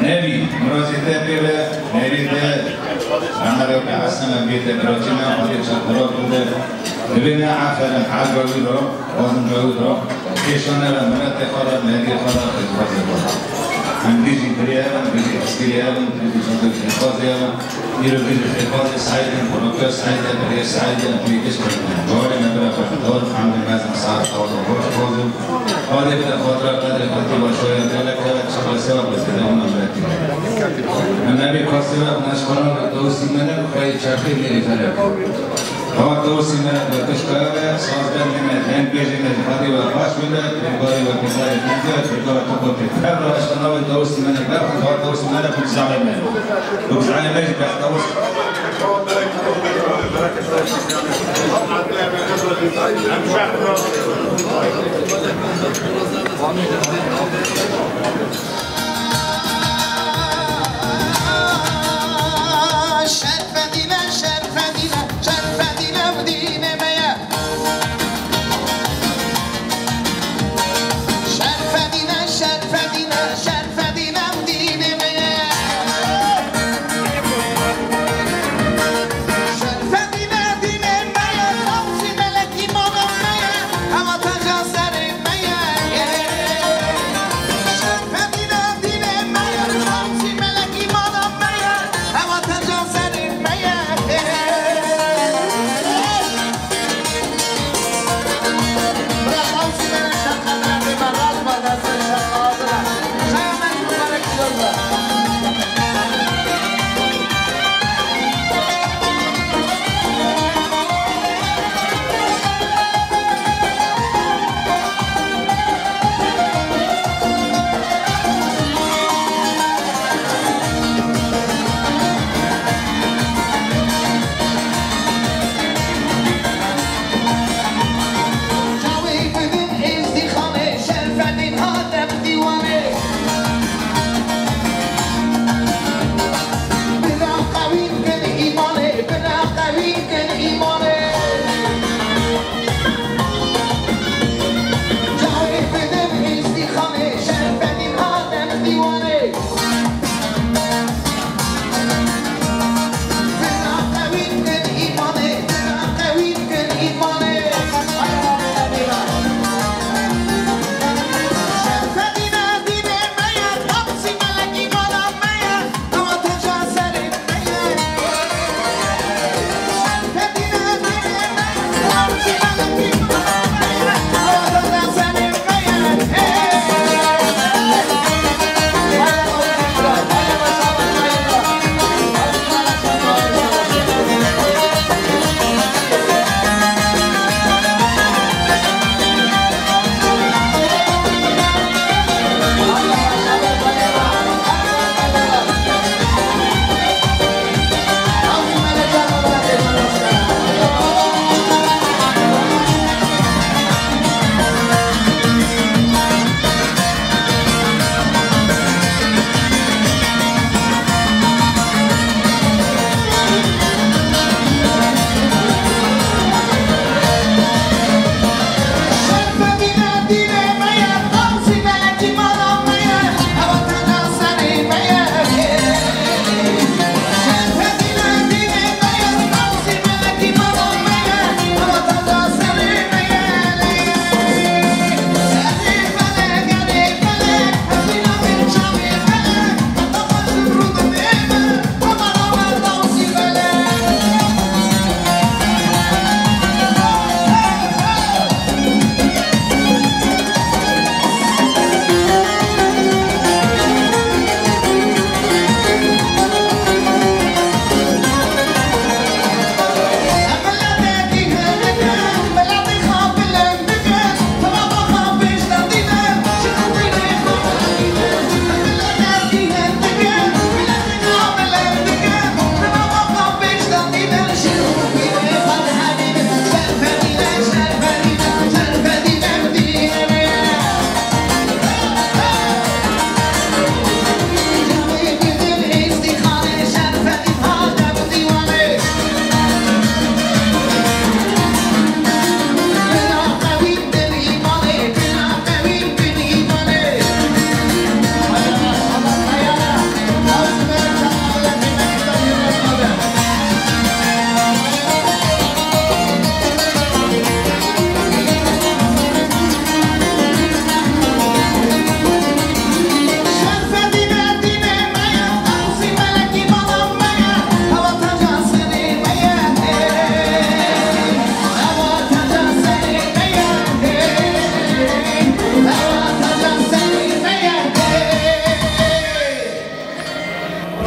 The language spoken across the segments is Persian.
نبي مرازيته بيبه نبي ده أنا لو كأسنا بيته بروتينا هذه شطرات بده ببينا عفلا حاج ويدرا وزن ويدرا كيشنا لما تخرج نبي خرج عن بيجي بريالم بيجي أسكيالم بيجي شطر الحفاظيالم يرو بيجي الحفاظ سعيدين بروكر سعيدة بري سعيدة في اسم جواري نبرة فتور عند المازن صار طاول وروش فوزو هذه بدأ فترة قدر كتيبة شوية تلك شغل سوا بس كده هم مرتي النبي قصيرة نشكرنا دوسي منا وخير شاكي ميري فلك هو دوسي منا بتشكره صار بيننا الحين بيجي من الحدي والخاش ولا بيقاري وبيقاري نجات بيقاري تقول هذا أشتغل دوسي منا بأخذ هو دوسي منا بنزعل منه بنزعل منه بيحتوس Ama taca sarı maya, şerfedine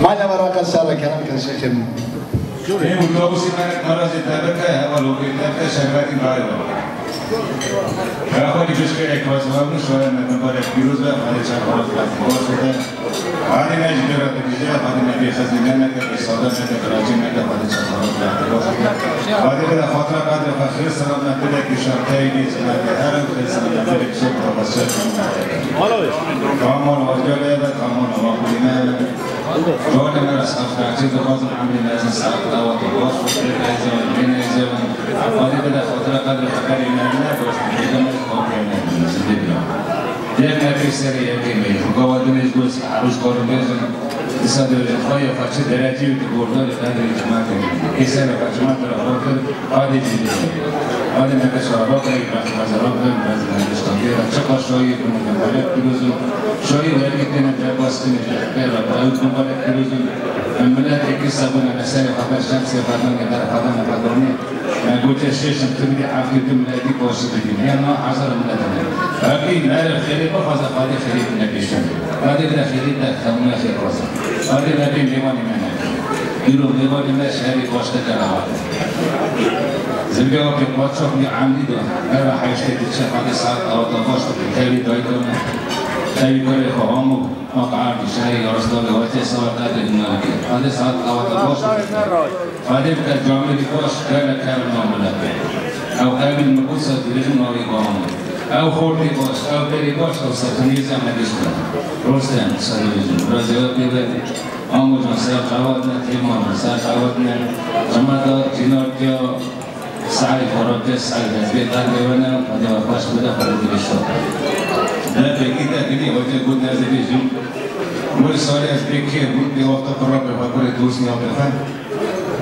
معنى وراك السالة كلام كان شيخنا إيه ودوسي مالك مرة زيتابك أول وقتك شغالي معايا أخواني بشكل إكواز وابن شوية من مبارك بيروز بقى هذا شغال في هذه نجدة بجاه هذه نبي خزينة كبي صادر نبي راجين نبي هذا شغال هذه كده فترة قادرة فخير سلامنا كده كشرطين جنا بهرم خير سلامنا كده كشرط بسيط كامون وجوله ده كامون وقولنا جوله من الأسقف عشان تقاضي عمل لازم ساعات أو تقاضي في الأيام بين الأيام هذه كده فترة قادرة فخير إننا بس كده ممكن نسديها لأن في سرية كمية وقوادم يجوز عروس كورنيزم تصدر الخير فاتش درجة وتقولون هذا الجماعة كيسنا فجماعة الأخوات هذه جديدة هذا ما كسر ربنا يبقى مزرعة مثلا الاستقرار شقة شوية من الملك كلوزم شوية ولكن جابوا سنة الخير بعد الملك كلوزم الملك كسبنا نسأل خبر الشمس فاتنا كذا فاتنا فاتوني قلت الشيش تبدي عافية ملادي بوسطين يعني ما حصل ملادنا لكن لا الخير بفضل هذا خير النبي شمس هذا لا خير ده ثمنا خير وصل هذا لا بين ليوان منا يروح ليوان منا شهري بوسط كلامه زلقوا في واتساب عاملي ده أنا حيشتري الشيخ هذا ساعة أو تفاصيل كتير دايتنا كتير كله خامو مقعد شيء رسول الله وتسوى هذا الملك هذا ساعة أو تفاصيل هذا كجامع لكوش كان معمولا أو قابل المقصة تريد ما يقام أو خورتي باش أو بري باش أو سكنيزة مديشنا روستان سالوجن رجال كذا أمور مسائل عوضنا تيمان مسائل عوضنا جماعة جنوبيا سعي فرقة سعي تثبيت هذا هذا باش بدا فرد الشغل لا بكذا كذي وجه قد نازل يجون والسؤال يسبيك قد وقت قرب بقول دوسني أو بالفن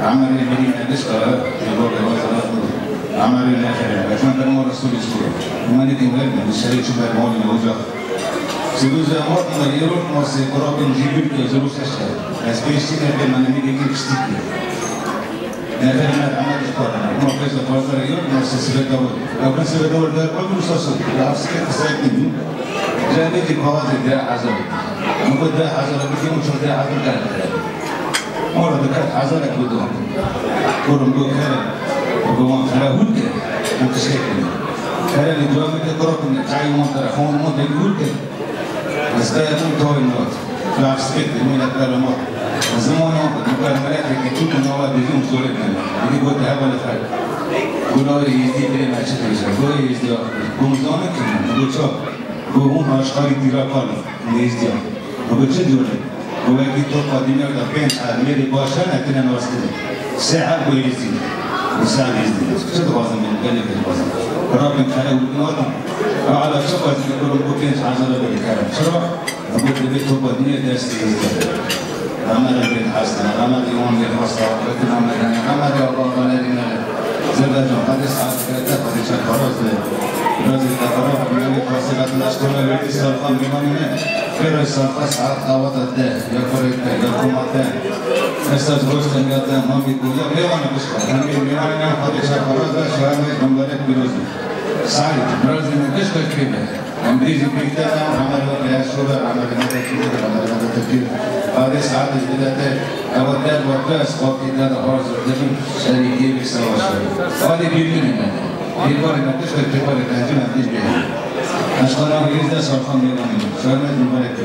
عمل المدينة دشقة يقول وزارة عمل الآخر لكن كان مو رسول السورة وما ندي مغنى الشريك شو بعمل من وجه سيدوز أمور ما يروح ما سيقرأ بنجيب كزروس أشهر أسبيشتي نبي ما نبي نجيب ستيكي نبي ما عمل الشطارة ما كذا فرصة يروح ما سيسبب دور لو كان سبب دور ده كل مسلسل لا أفسك سايقين جاني دي فواز ده عزل ممكن ده عزل بدي مش ده عزل ده مرة ذكرت عزلك بدون كورم دو كره وقوم خلا هود متشكل خلا الجواب تقرأ من تعي منطقة خون منطقة هود بس ده يكون توي النوت لا أفسكت من الكلامات زمان مكان ملاك كتير من أول بيجون صورتنا اللي قلت هذا الفرق قولوا يزيد لي ما شفتش قولوا يزيد قوم زمان كنا قلت شو قوم أشخاص تيرا قالوا يزيد قلت شو دولة ولكن توقع دنيا دبين ميري باشان أتنا نوستي ساعة ويزيد وساعة يزيد شو توازن من قلب الوزن رابن خلا ونور على شقة يقولون بوكين عزلة بالكلام شو أقول لك توقع دنيا دستي يزيد رمضان بن حسن رمضان يوم بن حسن لكن رمضان الله ولدنا زبدة هذه ساعة كذا هذه شهرات لازم تقرأ من فاصلة الأشهر التي سرقا بمننا خير السرقة ساعات أوض الداء يفرق يقوم الداء استدرس تنقطع ما بيقول يا وانا بشكر هم بيماننا هذه شهرات شهرات من بلد بلوزي سعيد برازيل بشكر كذا أمريكي بيتنا عملوا لها شغل عملنا تكتير عملنا تكتير هذه ساعات البلاد أوداد وقاس وقت هذا خارج الدم شريكي بيسوي شيء هذه بيمكننا يقول إن تشكر تقول إن هجوم تجبيه أشغال غير صرفا من شغلات من بلد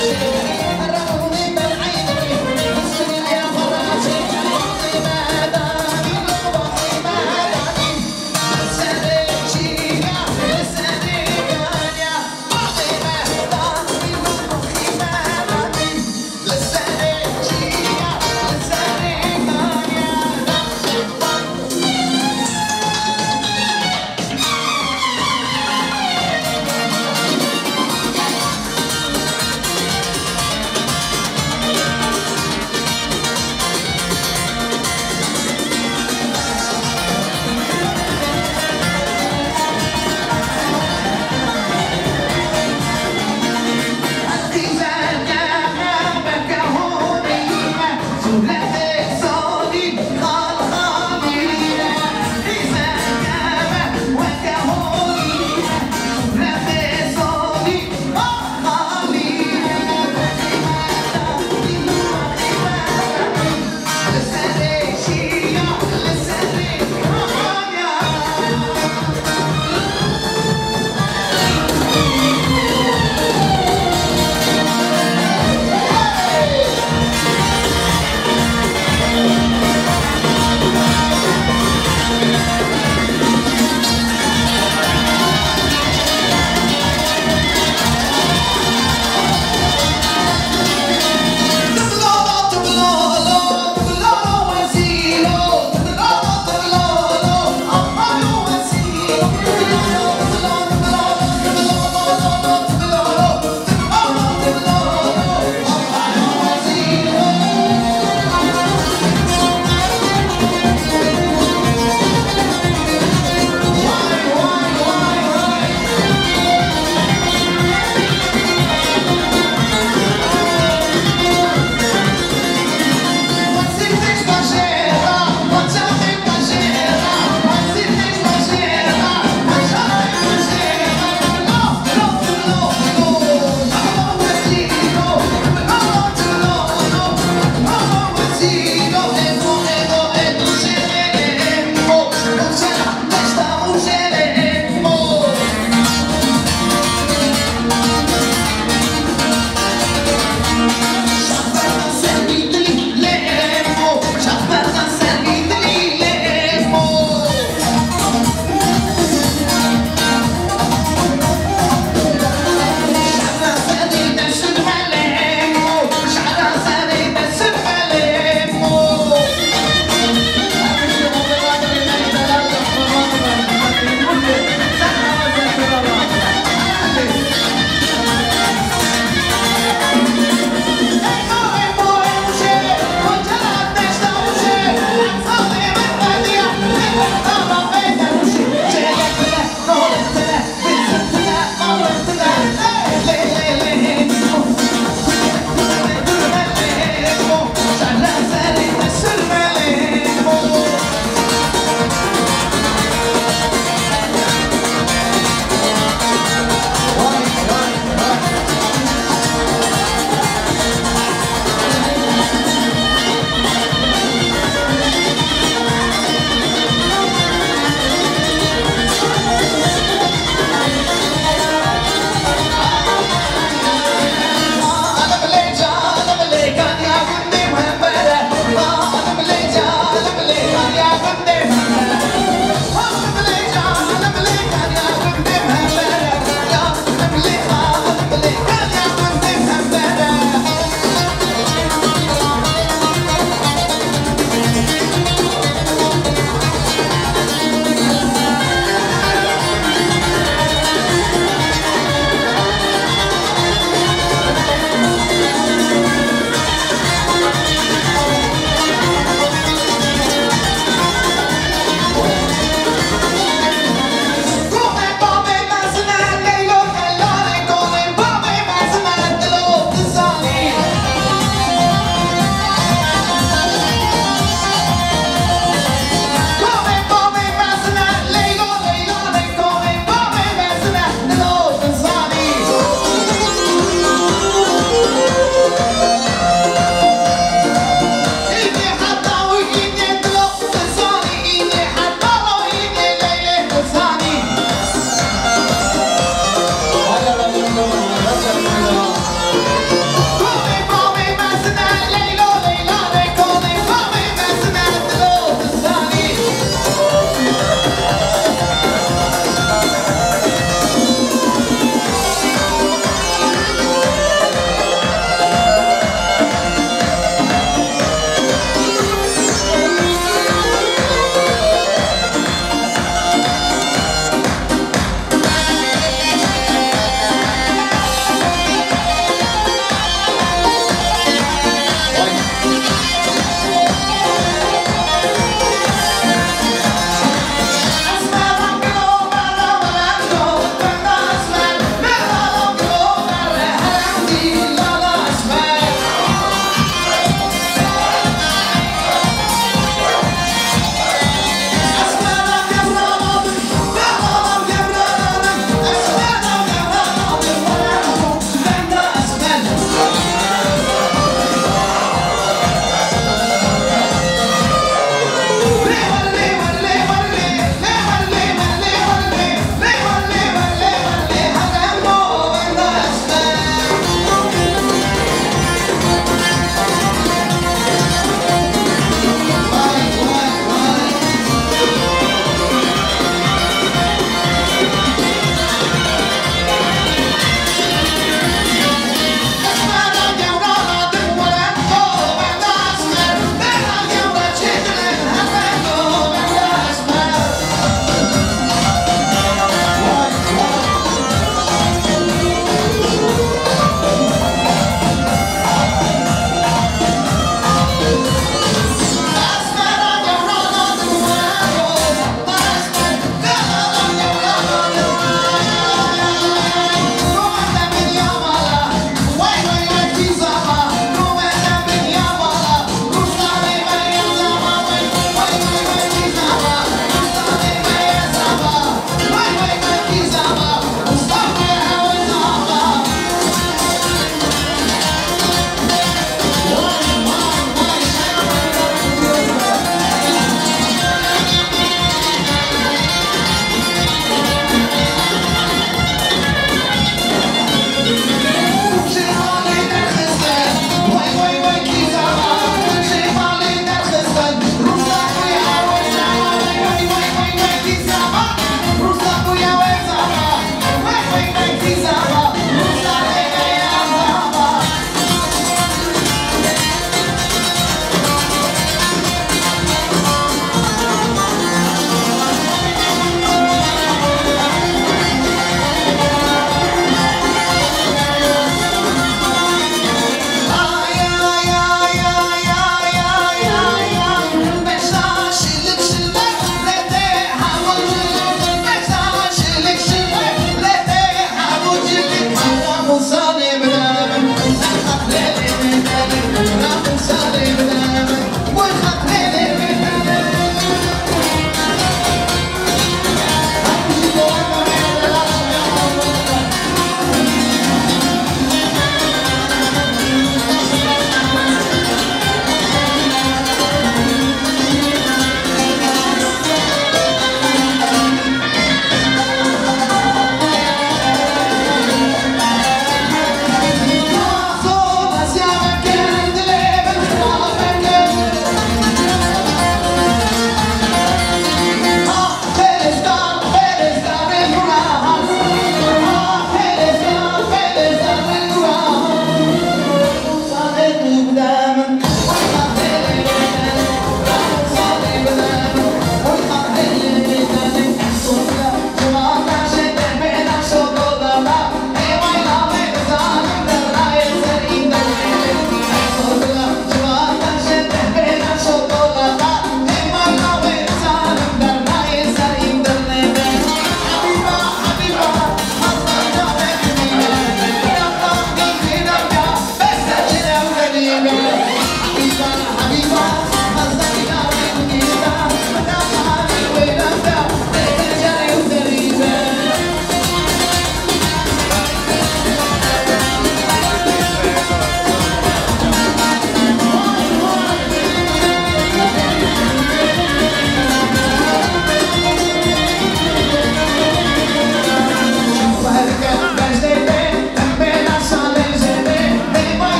Yeah.